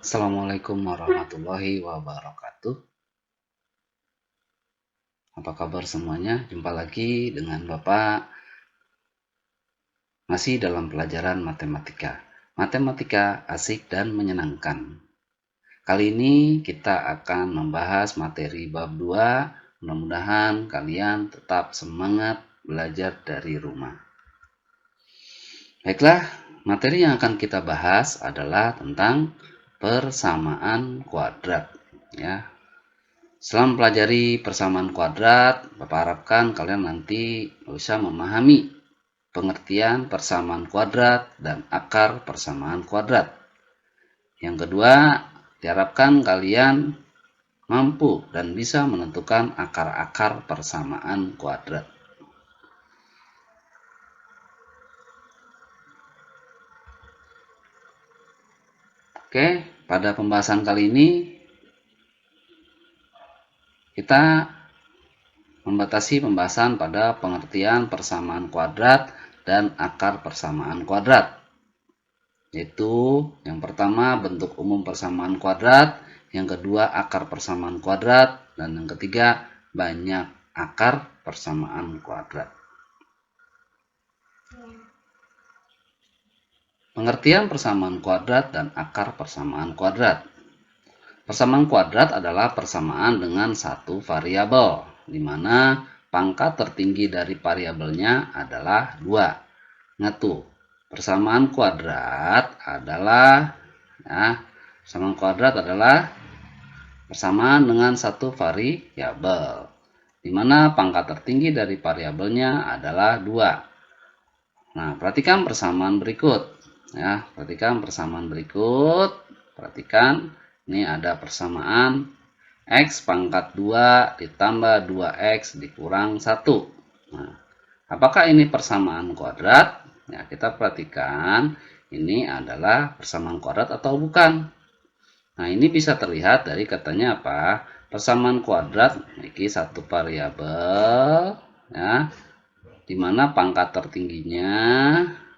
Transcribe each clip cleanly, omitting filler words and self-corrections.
Assalamualaikum warahmatullahi wabarakatuh. Apa kabar semuanya? Jumpa lagi dengan Bapak masih dalam pelajaran matematika. Matematika asik dan menyenangkan. Kali ini kita akan membahas materi bab 2. Mudah-mudahan kalian tetap semangat belajar dari rumah. Baiklah, materi yang akan kita bahas adalah tentang persamaan kuadrat, ya. Setelah mempelajari persamaan kuadrat, Bapak harapkan kalian nanti bisa memahami pengertian persamaan kuadrat dan akar persamaan kuadrat. Yang kedua, diharapkan kalian mampu dan bisa menentukan akar-akar persamaan kuadrat. Oke, pada pembahasan kali ini kita membatasi pembahasan pada pengertian persamaan kuadrat dan akar persamaan kuadrat. Yaitu yang pertama bentuk umum persamaan kuadrat, yang kedua akar persamaan kuadrat, dan yang ketiga banyak akar persamaan kuadrat. Pengertian persamaan kuadrat dan akar persamaan kuadrat. Persamaan kuadrat adalah persamaan dengan satu variabel, di mana pangkat tertinggi dari variabelnya adalah 2. Ingat tuh, persamaan kuadrat adalah persamaan dengan satu variabel, di mana pangkat tertinggi dari variabelnya adalah 2. Nah, perhatikan persamaan berikut. Ya, perhatikan ini ada persamaan X pangkat 2 ditambah 2X dikurang 1. Nah, apakah ini persamaan kuadrat? Ya, kita perhatikan ini adalah persamaan kuadrat atau bukan. Nah, ini bisa terlihat dari katanya apa? Persamaan kuadrat memiliki satu variabel, ya, di mana pangkat tertingginya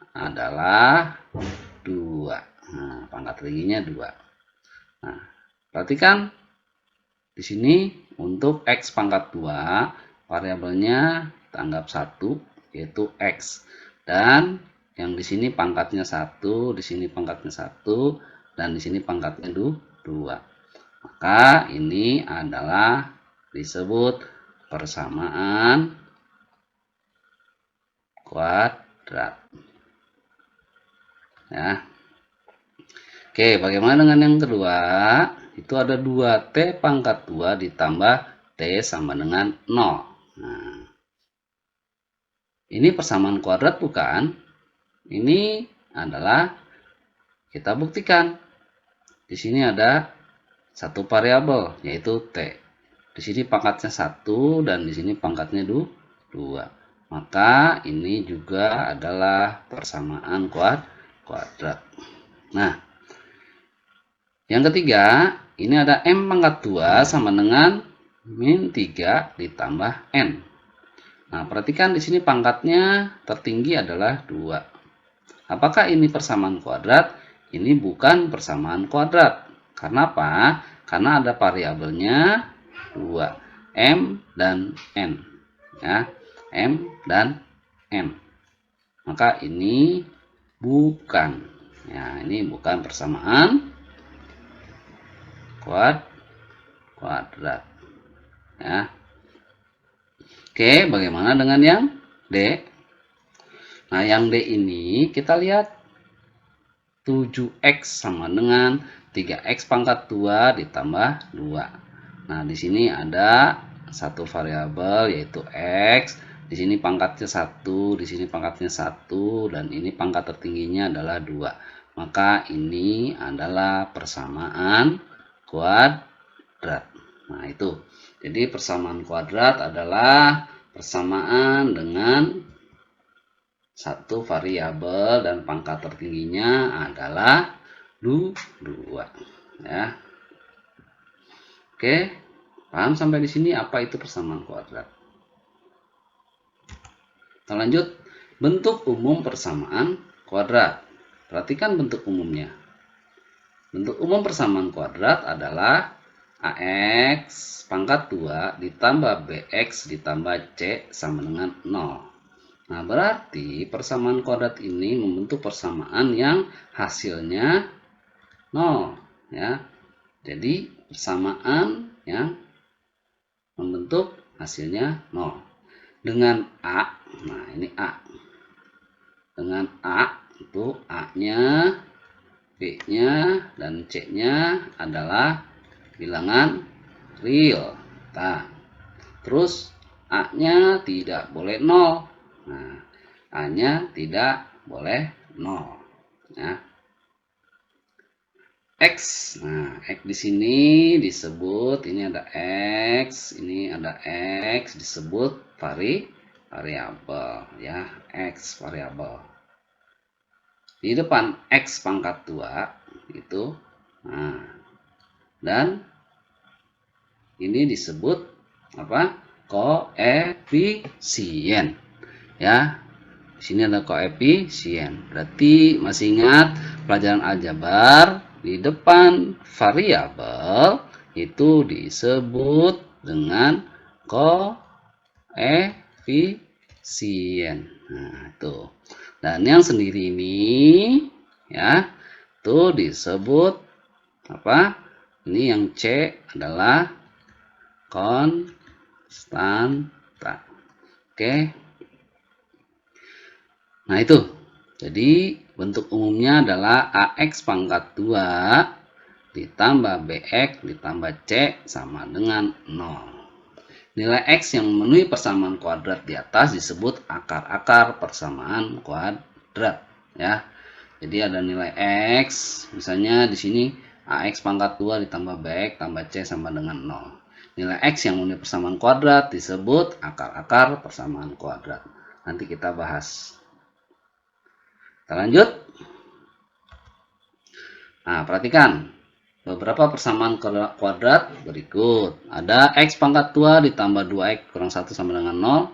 adalah 2. Nah, pangkat tertingginya 2. Nah, perhatikan di sini untuk X pangkat 2, variabelnya kita anggap 1, yaitu X. Dan yang di sini pangkatnya 1, di sini pangkatnya 1, dan di sini pangkatnya 2. Maka ini adalah disebut persamaan kuadrat. Ya. Oke, bagaimana dengan yang kedua? Itu ada 2T pangkat 2 ditambah T sama dengan 0. Nah, ini persamaan kuadrat bukan? Ini adalah kita buktikan. Di sini ada satu variabel, yaitu T. Di sini pangkatnya 1 dan di sini pangkatnya 2. Maka ini juga adalah persamaan kuadrat. Nah, yang ketiga, ini ada M pangkat 2 sama dengan min 3 ditambah N. Nah, perhatikan di sini pangkatnya tertinggi adalah 2. Apakah ini persamaan kuadrat? Ini bukan persamaan kuadrat. Karena apa? Karena ada variabelnya 2. M dan N. Ya, M dan N. Maka ini bukan. Ya, ini bukan persamaan kuadrat. Ya. Oke, bagaimana dengan yang D? Nah, yang D ini kita lihat 7X sama dengan 3X pangkat 2 ditambah 2. Nah, di sini ada satu variabel yaitu X. Di sini pangkatnya 1, di sini pangkatnya 1, dan ini pangkat tertingginya adalah 2. Maka ini adalah persamaan kuadrat. Nah, itu. Jadi persamaan kuadrat adalah persamaan dengan satu variabel dan pangkat tertingginya adalah 2. Ya. Oke, paham sampai di sini apa itu persamaan kuadrat? Kita lanjut, bentuk umum persamaan kuadrat. Perhatikan bentuk umumnya. bentuk umum persamaan kuadrat adalah AX pangkat 2 ditambah BX ditambah C sama dengan 0. Nah, berarti persamaan kuadrat ini membentuk persamaan yang hasilnya 0. Ya. Jadi, persamaan yang membentuk hasilnya 0. Dengan A, nah ini A. Dengan A, itu A-nya, B-nya, dan C-nya adalah bilangan real. Nah, terus A-nya tidak boleh 0. Nah, A-nya tidak boleh 0. Ya. X. Nah, X di sini disebut, ini ada X, ini ada X, disebut variabel ya, X variabel. Di depan X pangkat 2 itu, nah, dan ini disebut apa? Koefisien. Ya. Di sini ada koefisien. Berarti masih ingat pelajaran aljabar, di depan variabel itu disebut dengan koefisien. Nah, itu. Dan yang sendiri ini ya, itu disebut apa? Ini yang C adalah konstanta. Oke. Nah, itu. Jadi, bentuk umumnya adalah AX pangkat 2 ditambah BX ditambah C sama dengan 0. Nilai X yang memenuhi persamaan kuadrat di atas disebut akar-akar persamaan kuadrat. Ya. Jadi, ada nilai X. Misalnya di sini AX pangkat 2 ditambah BX tambah C sama dengan 0. Nilai X yang memenuhi persamaan kuadrat disebut akar-akar persamaan kuadrat. Nanti kita bahas. Kita lanjut. Nah, perhatikan beberapa persamaan kuadrat berikut. Ada X pangkat 2 ditambah 2X kurang 1 sama dengan 0.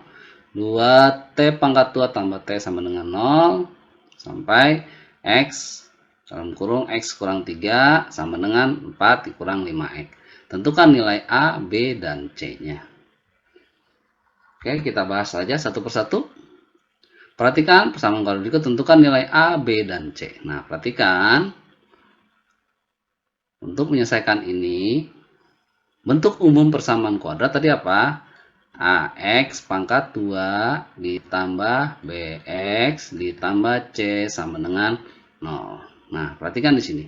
2T pangkat 2 tambah T sama dengan 0. Sampai X dalam kurung X kurang 3 sama dengan 4 dikurang 5X. Tentukan nilai A, B, dan C-nya. Oke, kita bahas saja satu persatu. Perhatikan persamaan kuadrat berikut, tentukan nilai A, B, dan C. Nah, perhatikan. Untuk menyelesaikan ini, bentuk umum persamaan kuadrat tadi apa? AX pangkat 2 ditambah BX ditambah C sama dengan 0. Nah, perhatikan di sini.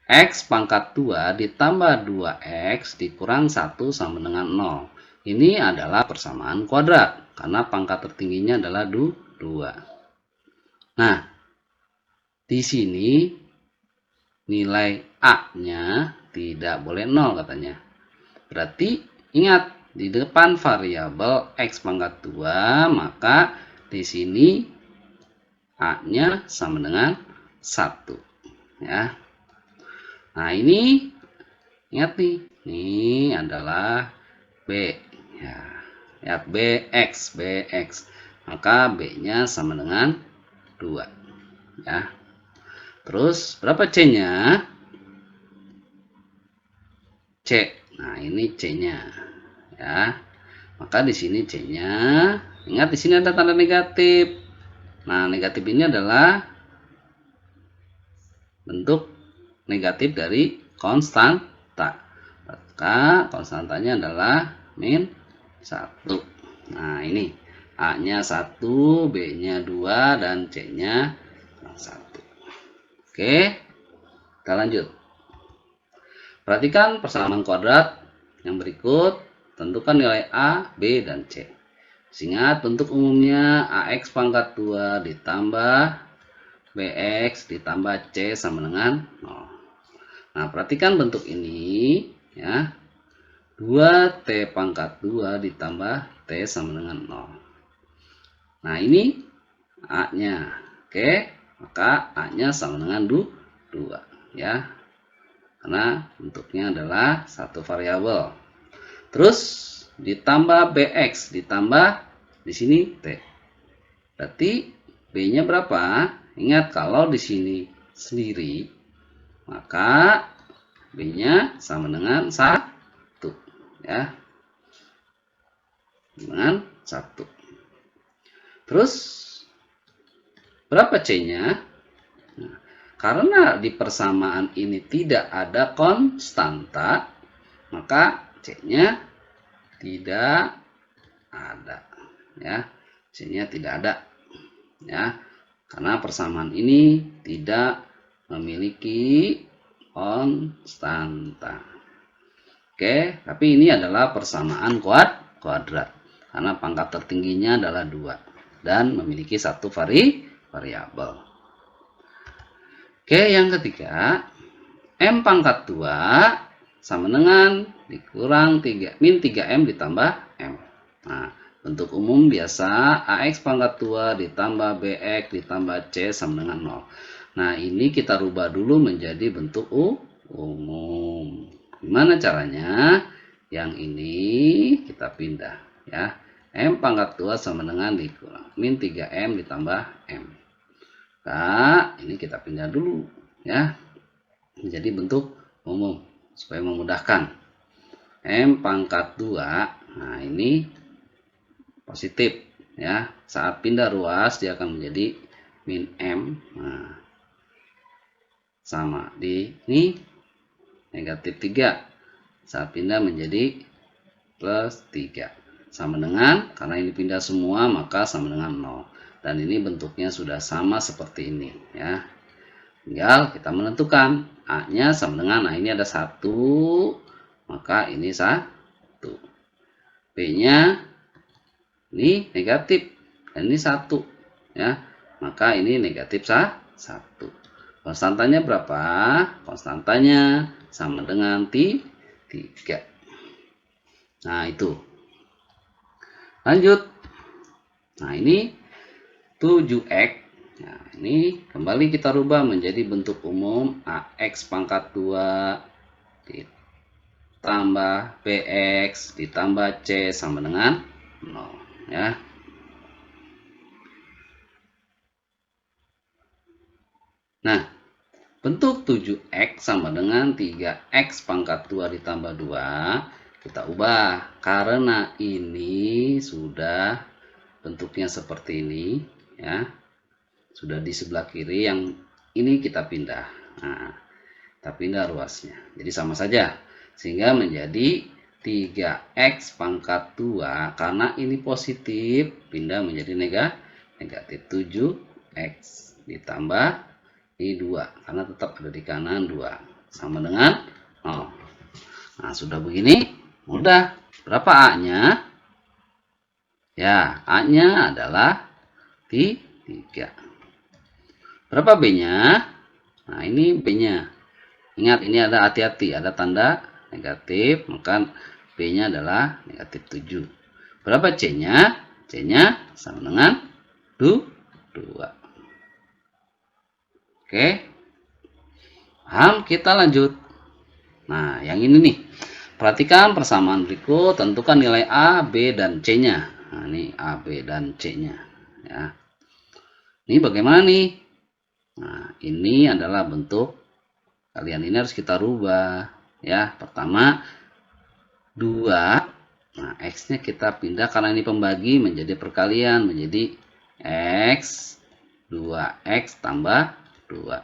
X pangkat 2 ditambah 2X dikurang 1 sama dengan 0. Ini adalah persamaan kuadrat, karena pangkat tertingginya adalah 2. Nah, di sini nilai A-nya tidak boleh 0 katanya. Berarti ingat, di depan variabel X pangkat 2, maka di sini A-nya sama dengan 1. Ya. Nah, ini ingat nih, ini adalah B. Ya, lihat BX. Maka B-nya sama dengan 2. Ya. Terus berapa C-nya? C. Nah, ini C-nya. Ya. Maka di sini C-nya, ingat di sini ada tanda negatif. Nah, negatif ini adalah bentuk negatif dari konstanta. Maka konstantanya adalah min 1. Nah, ini A-nya 1, B-nya 2, dan C-nya 1. Oke, kita lanjut. Perhatikan persamaan kuadrat yang berikut. Tentukan nilai A, B, dan C. Ingat bentuk umumnya AX pangkat 2 ditambah BX ditambah C sama dengan 0. Nah, perhatikan bentuk ini ya. 2T pangkat 2 ditambah T sama dengan 0. Nah, ini A-nya. Oke, maka A-nya sama dengan 2 ya. Karena bentuknya adalah satu variabel. Terus ditambah BX ditambah di sini T. Berarti B-nya berapa? Ingat kalau di sini sendiri maka B-nya sama dengan 1. Ya. Dengan 1. Terus, berapa C-nya? Nah, karena di persamaan ini tidak ada konstanta, maka C-nya tidak ada. Ya, C-nya tidak ada. Ya, karena persamaan ini tidak memiliki konstanta. Oke, tapi ini adalah persamaan kuadrat. Karena pangkat tertingginya adalah 2 dan memiliki satu variabel. Oke, yang ketiga, M pangkat 2 sama dengan dikurang 3 min 3M ditambah M. Nah, bentuk umum biasa AX pangkat 2 ditambah BX ditambah C sama dengan 0. Nah, ini kita rubah dulu menjadi bentuk umum. Gimana caranya? Yang ini kita pindah ya. M pangkat 2 sama dengan dikurang min 3M ditambah M. Nah, ini kita pindah dulu ya. Menjadi bentuk umum supaya memudahkan. M pangkat 2, nah ini positif ya. Saat pindah ruas dia akan menjadi min M. Nah, sama di ini negatif 3. Saat pindah menjadi plus 3. Sama dengan, karena ini pindah semua maka sama dengan 0. Dan ini bentuknya sudah sama seperti ini ya. Tinggal kita menentukan A-nya sama dengan, nah ini ada 1, maka ini 1. B-nya ini negatif dan ini 1 ya. Maka ini negatif 1. Konstantanya berapa? Konstantanya sama dengan 3. Nah, itu. Lanjut. Nah, ini 7X. Nah, ini kembali kita rubah menjadi bentuk umum AX pangkat 2 ditambah BX ditambah C sama dengan 0 ya. Nah, bentuk 7X sama dengan 3X pangkat 2 ditambah 2 kita ubah karena ini sudah bentuknya seperti ini ya. Sudah di sebelah kiri, yang ini kita pindah. Nah, kita pindah ruasnya. Jadi sama saja. Sehingga menjadi 3X pangkat 2 karena ini positif pindah menjadi negatif 7X ditambah ini 2 karena tetap ada di kanan 2 sama dengan 0. Nah, sudah begini mudah. Berapa A-nya? Ya, A-nya adalah 3. Berapa B-nya? Nah, ini B-nya. Ingat, ini ada hati-hati, ada tanda negatif, maka B-nya adalah negatif 7. Berapa C-nya? C-nya sama dengan 2. Oke. Paham? Kita lanjut. Nah, yang ini nih. Perhatikan persamaan berikut, tentukan nilai A, B, dan C-nya. Nah, ini A, B, dan C-nya. Ya. Ini bagaimana nih? Nah, ini adalah bentuk, kalian ini harus kita rubah. Ya, pertama, 2. Nah, X-nya kita pindah karena ini pembagi menjadi perkalian. Menjadi X, 2X tambah 2.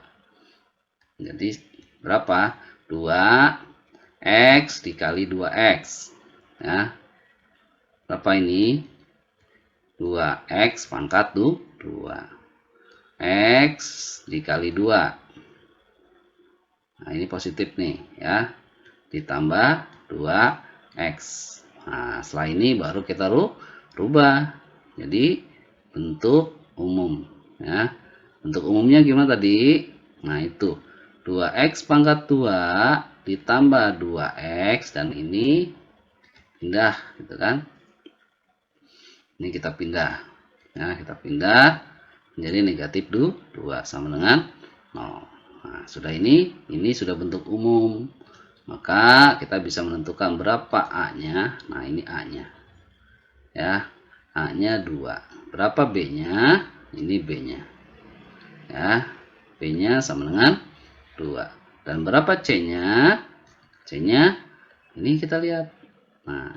Jadi, berapa? 2X dikali 2X. Ya. Berapa ini? 2X pangkat 2. X dikali 2. Nah, ini positif nih ya. Ditambah 2X. Nah, setelah ini baru kita rubah. Jadi bentuk umum ya. Bentuk umumnya gimana tadi? Nah, itu 2X pangkat 2 ditambah 2X dan ini pindah gitu kan. Ini kita pindah. Ya, kita pindah menjadi negatif 2 sama dengan 0. Nah, sudah ini sudah bentuk umum. Maka kita bisa menentukan berapa A-nya. Nah, ini A-nya. Ya, A-nya 2. Berapa B-nya? Ini B-nya. Ya, B-nya sama dengan 2. Dan berapa C-nya? C-nya ini kita lihat. Nah,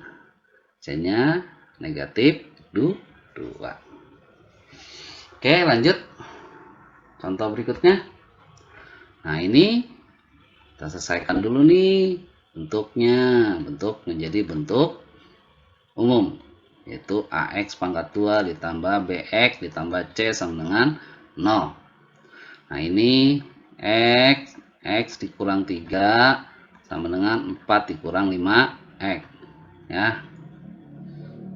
C-nya negatif 2. Oke, lanjut. Contoh berikutnya. Nah, ini kita selesaikan dulu nih bentuknya. Bentuk menjadi bentuk umum, yaitu AX pangkat 2 ditambah BX ditambah C sama dengan 0. Nah, ini X dikurang 3 sama dengan 4 dikurang 5X. Ya,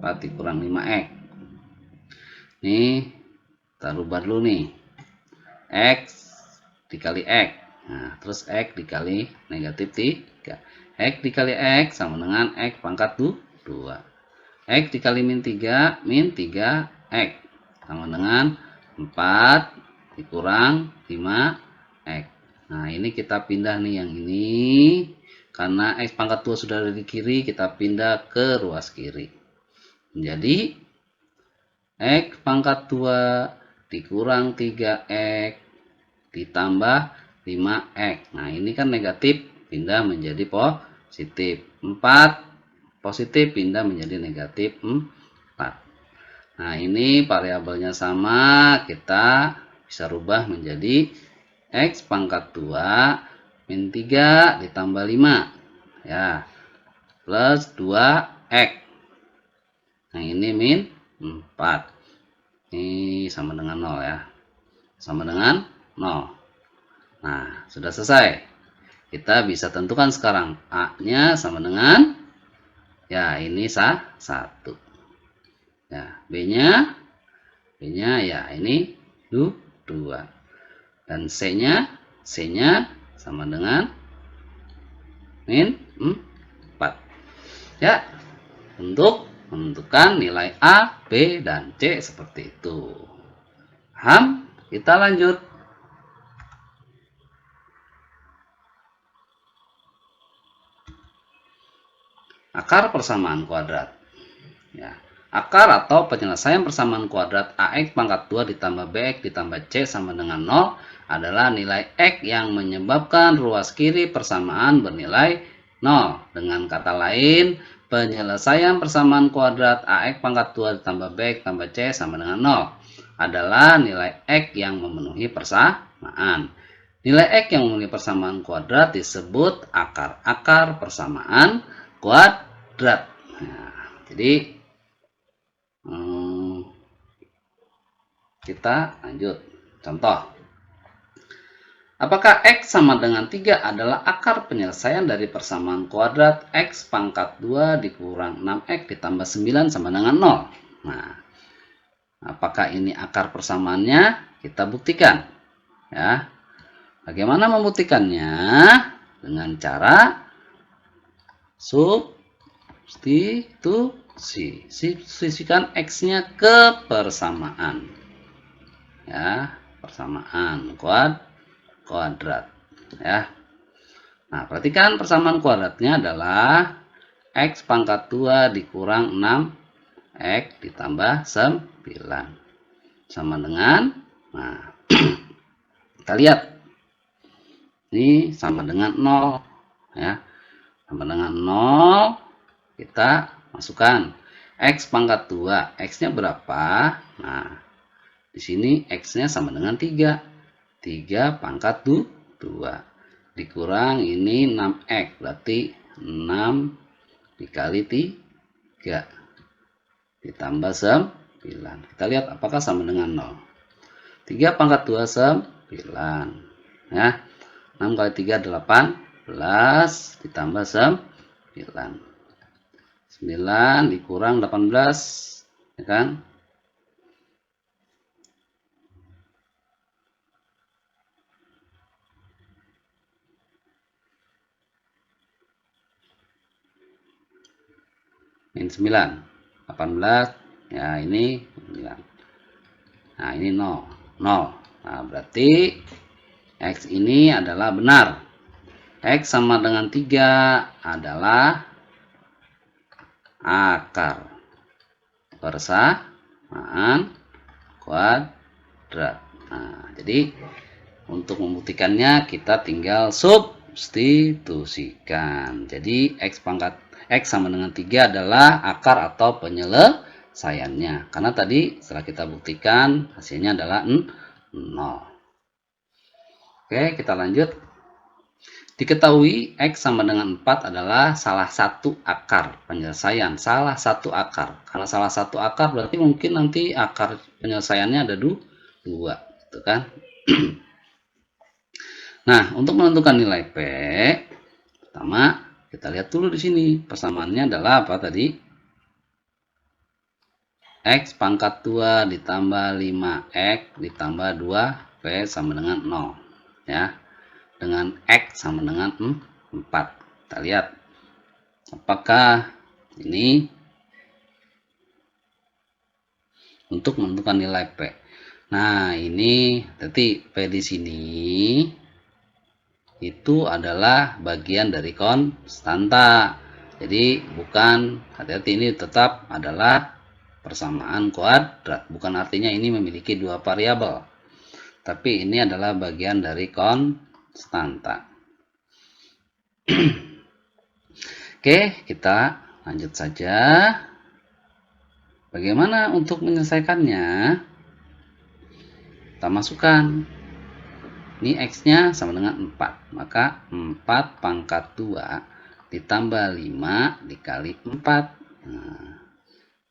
4 dikurang 5X. Nih, kita rubah dulu nih. X dikali X. Nah, terus X dikali negatif 3. X dikali X sama dengan X pangkat 2. X dikali min 3 X sama dengan 4 dikurang 5X. Nah, ini kita pindah nih yang ini. Karena X pangkat 2 sudah ada di kiri, kita pindah ke ruas kiri. Menjadi X pangkat 2 dikurang 3X ditambah 5X. Nah, ini kan negatif, pindah menjadi positif. 4 positif pindah menjadi negatif 4. Nah, ini variabelnya sama, kita bisa rubah menjadi X pangkat 2 min 3 ditambah 5 ya, plus 2X. Nah, ini min 4. Ini sama dengan 0 ya. Sama dengan 0. Nah, sudah selesai. Kita bisa tentukan sekarang A-nya sama dengan, ya, ini 1. Ya, B-nya ya ini 2. Dan C-nya sama dengan min 4. Ya, untuk menentukan nilai A, B, dan C seperti itu. Paham? Kita lanjut. Akar persamaan kuadrat. Ya. Akar atau penyelesaian persamaan kuadrat AX pangkat 2 ditambah BX ditambah C sama dengan 0 adalah nilai X yang menyebabkan ruas kiri persamaan bernilai 0. Dengan kata lain, penyelesaian persamaan kuadrat AX pangkat 2 ditambah BX ditambah C sama dengan 0 adalah nilai X yang memenuhi persamaan. Nilai X yang memenuhi persamaan kuadrat disebut akar persamaan kuadrat. Nah, jadi kita lanjut. Contoh. Apakah X sama dengan 3 adalah akar penyelesaian dari persamaan kuadrat X pangkat 2 dikurang 6X ditambah 9 sama dengan 0? Nah, apakah ini akar persamaannya? Kita buktikan. Ya. Bagaimana membuktikannya? Dengan cara substitusikan X-nya ke persamaan. Ya, persamaan kuadrat. Ya. Nah, perhatikan persamaan kuadratnya adalah X pangkat 2 dikurang 6X ditambah 9. Sama dengan, nah, kita lihat. Ini sama dengan 0. Ya. Sama dengan 0, kita masukkan X pangkat 2. X-nya berapa? Nah, di sini X-nya sama dengan 3. 3 pangkat 2. Dikurang ini 6X. Berarti 6 dikali 3. Ditambah 9. Kita lihat apakah sama dengan 0. 3 pangkat 2, 9. Ya. 6 kali 3, 18. Ditambah 9. 9 dikurang 18. Ya kan? Min 9. 18. Ya, ini 9. Nah, ini 0. 0. Nah, berarti X ini adalah benar. X sama dengan 3 adalah akar persamaan kuadrat. Nah, jadi untuk membuktikannya kita tinggal substitusikan. Jadi X pangkat X sama dengan 3 adalah akar atau penyelesaiannya. Karena tadi setelah kita buktikan hasilnya adalah 0. Oke, kita lanjut. Diketahui X sama dengan 4 adalah salah satu akar penyelesaian. Salah satu akar. Karena salah satu akar berarti mungkin nanti akar penyelesaiannya ada 2. Gitu kan? Nah, untuk menentukan nilai P, pertama kita lihat dulu di sini. Persamaannya adalah apa tadi? X pangkat 2 ditambah 5X ditambah 2P sama dengan 0. Ya. Dengan X sama dengan 4. Kita lihat. Apakah ini untuk menentukan nilai P. Nah, ini berarti P di sini itu adalah bagian dari konstanta. Jadi bukan, hati-hati, ini tetap adalah persamaan kuadrat. Bukan artinya ini memiliki 2 variabel. Tapi ini adalah bagian dari konstanta. Oke, kita lanjut saja. Bagaimana untuk menyelesaikannya? Kita masukkan. Ini X-nya sama dengan 4. Maka 4 pangkat 2 ditambah 5 dikali 4. Nah,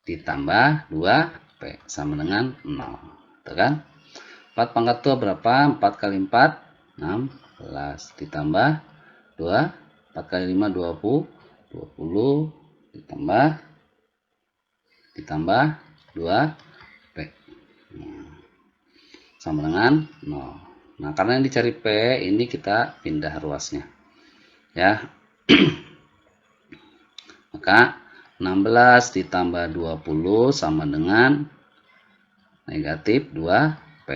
ditambah 2P sama dengan 0. Tuh kan? 4 pangkat 2 berapa? 4 kali 4, 16. Ditambah 2, 4 kali 5, 20. 20 ditambah 2P. Nah, sama dengan 0. Nah, karena yang dicari P, ini kita pindah ruasnya. Ya. Maka 16 ditambah 20 sama dengan negatif 2P.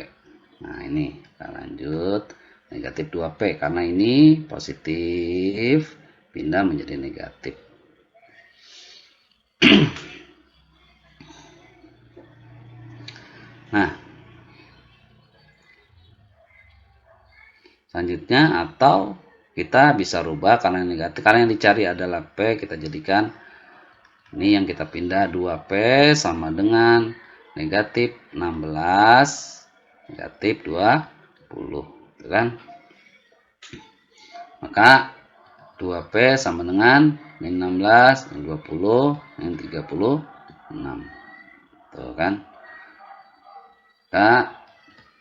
Nah, ini kita lanjut. Negatif 2P. Karena ini positif, pindah menjadi negatif. Nah, selanjutnya atau kita bisa rubah karena yang negatif, karena yang dicari adalah P, kita jadikan ini yang kita pindah 2P sama dengan negatif 16 negatif 20, gitu kan? Maka 2P sama dengan min 16 min 20 min 36. Tuh kan? Maka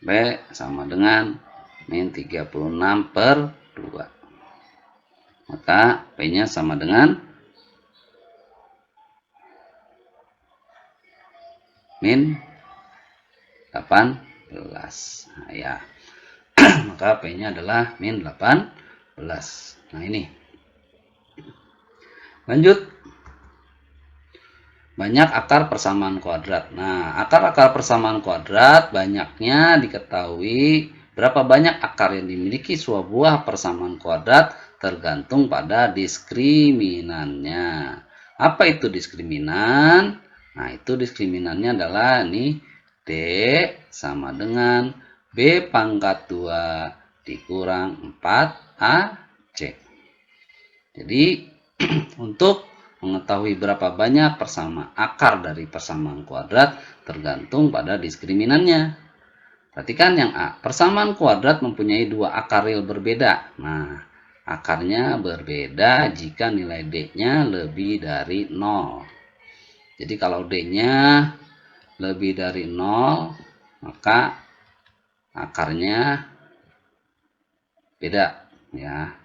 P sama dengan min 36 per 2. Maka P-nya sama dengan min 18. Nah, ya. Maka P-nya adalah min 18. Nah, ini. Lanjut. Banyak akar persamaan kuadrat. Nah, akar-akar persamaan kuadrat banyaknya diketahui. Berapa banyak akar yang dimiliki sebuah persamaan kuadrat tergantung pada diskriminannya. Apa itu diskriminan? Nah, itu diskriminannya adalah ini D sama dengan B pangkat 2 dikurang 4AC. Jadi, untuk mengetahui berapa banyak akar dari persamaan kuadrat tergantung pada diskriminannya. Perhatikan yang A. Persamaan kuadrat mempunyai 2 akar real berbeda. Nah, akarnya berbeda jika nilai D-nya lebih dari 0. Jadi kalau D-nya lebih dari 0, maka akarnya beda. Ya,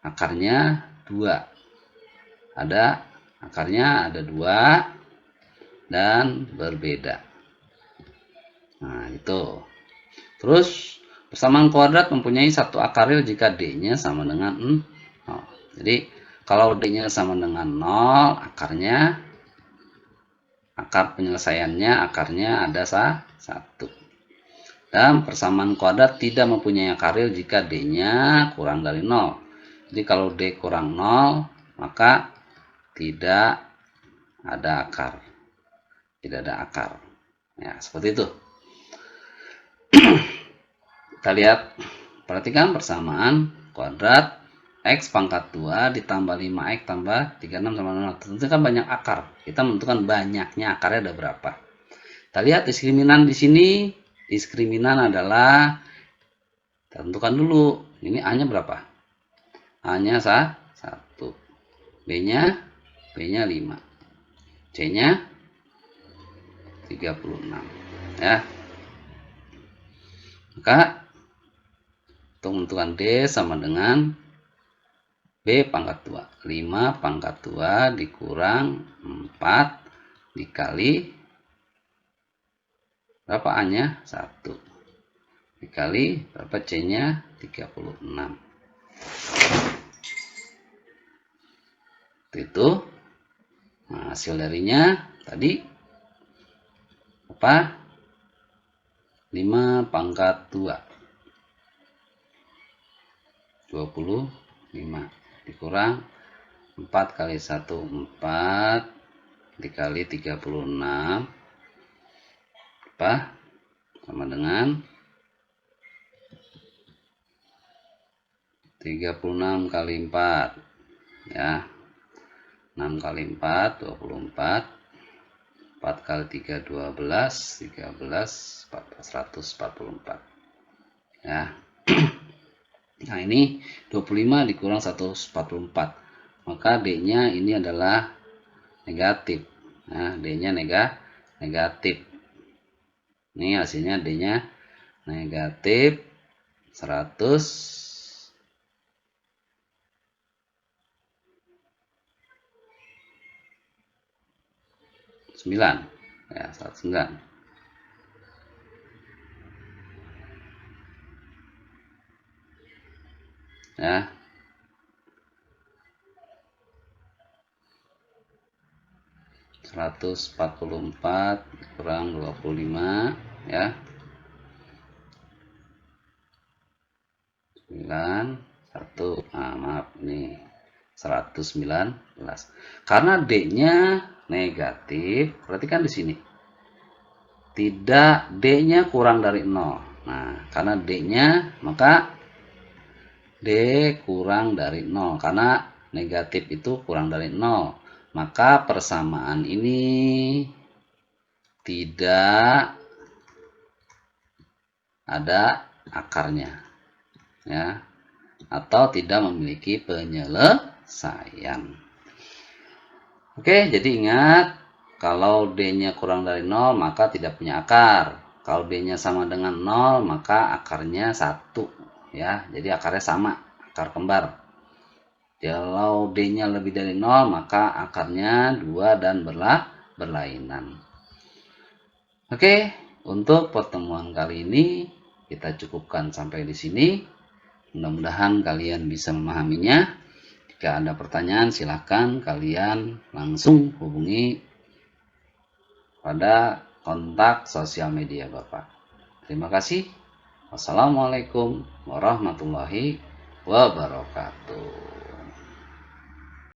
akarnya 2. Akarnya ada 2 dan berbeda. Nah, itu. Terus, persamaan kuadrat mempunyai 1 akar real jika D-nya sama dengan 0. Jadi, kalau D-nya sama dengan 0, akar penyelesaiannya, akarnya ada 1. Dan persamaan kuadrat tidak mempunyai akar real jika D-nya kurang dari 0. Jadi, kalau D kurang 0, maka tidak ada akar. Tidak ada akar. Ya, seperti itu. Kita lihat, perhatikan persamaan kuadrat X pangkat 2 ditambah 5X tambah 36 sama 0. Tentu kan banyak akar. Kita menentukan banyaknya akarnya ada berapa. Kita lihat diskriminan di sini. Diskriminan adalah, kita tentukan dulu. Ini A-nya berapa? A-nya 1. B-nya 5. C-nya 36. Ya. Maka untuk menentukan D sama dengan B pangkat 2. 5 pangkat 2 dikurang 4 dikali berapa A-nya? 1. Dikali berapa C-nya? 36. Itu. Nah, hasil darinya tadi apa? 5 pangkat 2. 25 dikurang 4 kali 1 4 dikali 36 apa? Sama dengan 36 kali 4 ya. 6 kali 4 24. 4 kali 3 12 13 144 ya. Nah, ini 25 dikurang 144. Maka D-nya ini adalah negatif. Nah, D-nya negatif. Ini hasilnya D-nya negatif 109. Ya, 109. Ya. Seratus 144 kurang 25 ya. 9 1. Nah, maaf nih 119. Karena D-nya negatif, berarti kan di sini tidak, D-nya kurang dari 0. Nah, karena D-nya maka D kurang dari 0 karena negatif itu kurang dari 0. Maka persamaan ini tidak ada akarnya. Ya. Atau tidak memiliki penyelesaian. Oke, jadi ingat kalau D-nya kurang dari 0 maka tidak punya akar. Kalau D-nya sama dengan 0 maka akarnya 1. Ya, jadi akarnya sama, akar kembar. Kalau D-nya lebih dari 0 maka akarnya 2 dan berlainan. Oke, untuk pertemuan kali ini kita cukupkan sampai di sini. Mudah-mudahan kalian bisa memahaminya. Jika ada pertanyaan silahkan kalian langsung hubungi pada kontak sosial media Bapak. Terima kasih. Wassalamualaikum warahmatullahi wabarakatuh.